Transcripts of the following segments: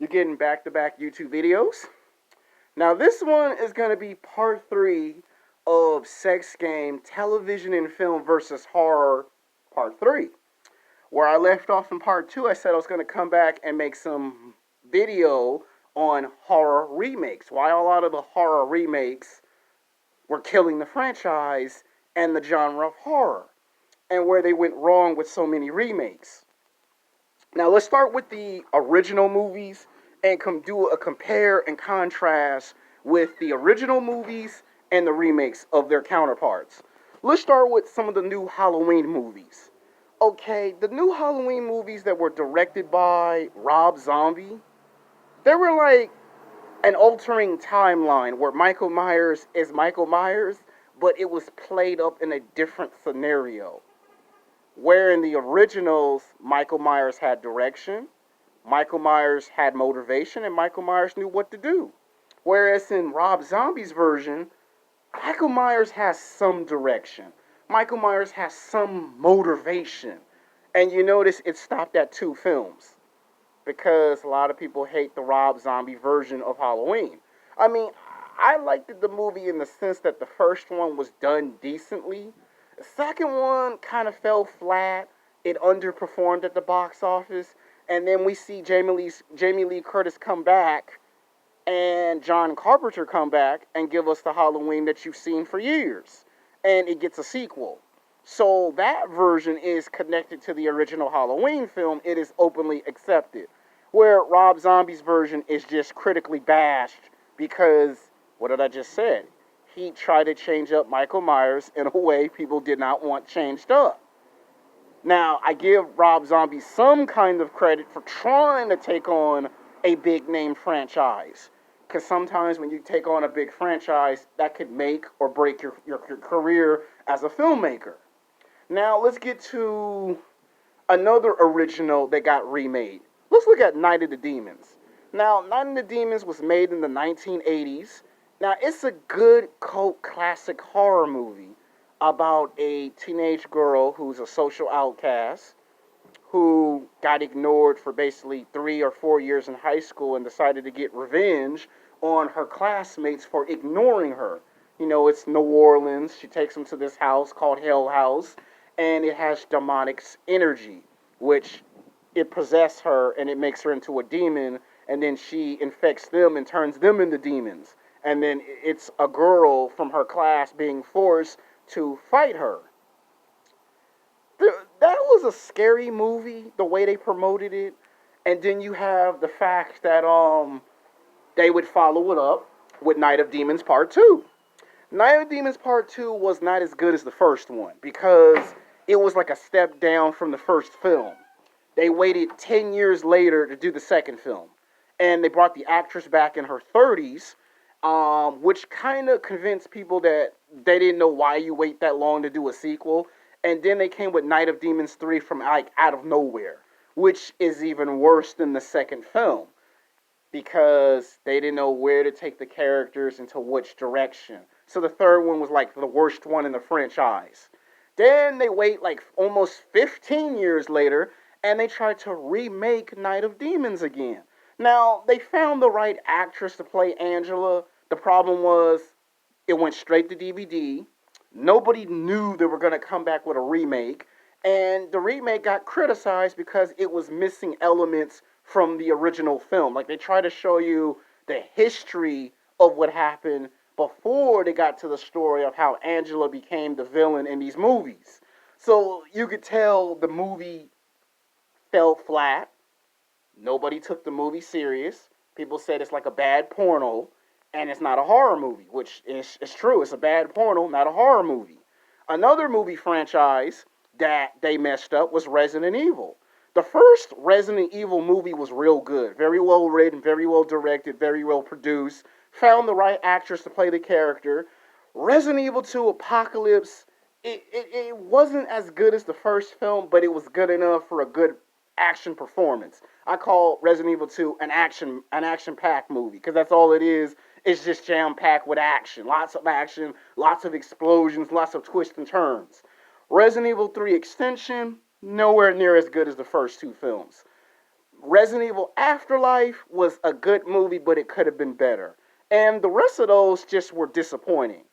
You're getting back-to-back YouTube videos. Now, this one is going to be part 3 of Sex Game Television and Film versus Horror part 3. Where I left off in part 2, I said I was going to come back and make some video on horror remakes. Why a lot of the horror remakes were killing the franchise and the genre of horror, and where they went wrong with so many remakes. Now let's start with the original movies and do a compare and contrast with the original movies and the remakes of their counterparts. Let's start with some of the new Halloween movies. Okay, the new Halloween movies that were directed by Rob Zombie, they were like an altering timeline where Michael Myers is Michael Myers, but it was played up in a different scenario. Where in the originals, Michael Myers had direction, Michael Myers had motivation, and Michael Myers knew what to do. Whereas in Rob Zombie's version, Michael Myers has some direction. Michael Myers has some motivation. And you notice it stopped at 2 films because a lot of people hate the Rob Zombie version of Halloween. I mean, I liked the movie in the sense that the first one was done decently. The second one kind of fell flat. It underperformed at the box office. And then we see Jamie Lee Curtis come back and John Carpenter come back and give us the Halloween that you've seen for years. And it gets a sequel. So that version is connected to the original Halloween film. It is openly accepted. Where Rob Zombie's version is just critically bashed because, what did I just say? He tried to change up Michael Myers in a way people did not want changed up. Now, I give Rob Zombie some kind of credit for trying to take on a big name franchise. Because sometimes when you take on a big franchise, that could make or break your career as a filmmaker. Now, let's get to another original that got remade. Let's look at Night of the Demons. Now, Night of the Demons was made in the 1980s. Now, it's a good cult classic horror movie about a teenage girl who's a social outcast who got ignored for basically 3 or 4 years in high school and decided to get revenge on her classmates for ignoring her. You know, it's New Orleans. She takes them to this house called Hell House, and it has demonic energy, which it possesses her and it makes her into a demon, and then she infects them and turns them into demons. And then it's a girl from her class being forced to fight her. That was a scary movie, the way they promoted it. And then you have the fact that they would follow it up with Night of Demons Part 2. Night of Demons Part 2 was not as good as the first one because it was like a step down from the first film. They waited 10 years later to do the second film. And they brought the actress back in her 30s, which kind of convinced people that they didn't know why you wait that long to do a sequel. And then they came with Night of Demons 3 from like out of nowhere, which is even worse than the second film because they didn't know where to take the characters into which direction. So the third one was like the worst one in the franchise. Then they wait like almost 15 years later and they tried to remake Night of Demons again. Now, they found the right actress to play Angela. The problem was it went straight to DVD. Nobody knew they were going to come back with a remake. And the remake got criticized because it was missing elements from the original film. Like they tried to show you the history of what happened before they got to the story of how Angela became the villain in these movies. So you could tell the movie fell flat. Nobody took the movie serious. People said it's like a bad porno, and it's not a horror movie, which is true. It's a bad porno, not a horror movie. Another movie franchise that they messed up was Resident Evil. The first Resident Evil movie was real good. Very well written, very well directed, very well produced. Found the right actress to play the character. Resident Evil 2 Apocalypse, it wasn't as good as the first film, but it was good enough for a good action performance. I call Resident Evil 2 an action packed movie because that's all it is. It's just jam packed with action, lots of explosions, lots of twists and turns. Resident Evil 3 Extension, nowhere near as good as the first 2 films. Resident Evil Afterlife was a good movie, but it could have been better. And the rest of those just were disappointing.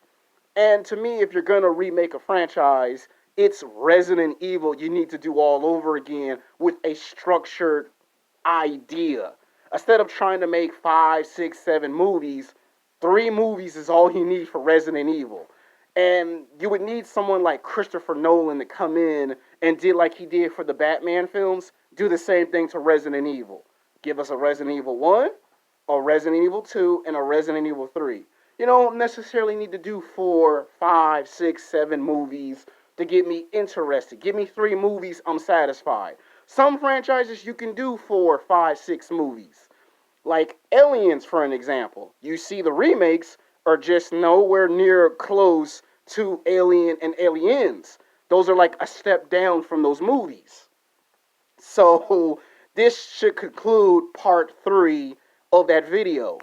And to me, if you're going to remake a franchise, it's Resident Evil you need to do all over again with a structured idea. Instead of trying to make 5, 6, 7 movies, 3 movies is all you need for Resident Evil. And you would need someone like Christopher Nolan to come in and did like he did for the Batman films, do the same thing to Resident Evil. Give us a Resident Evil 1, a Resident Evil 2, and a Resident Evil 3. You don't necessarily need to do 4, 5, 6, 7 movies to get me interested. Give me 3 movies, I'm satisfied. Some franchises you can do 4, 5, 6 movies. Like Aliens, for an example. You see the remakes are just nowhere near close to Alien and Aliens. Those are like a step down from those movies. So this should conclude part 3 of that video.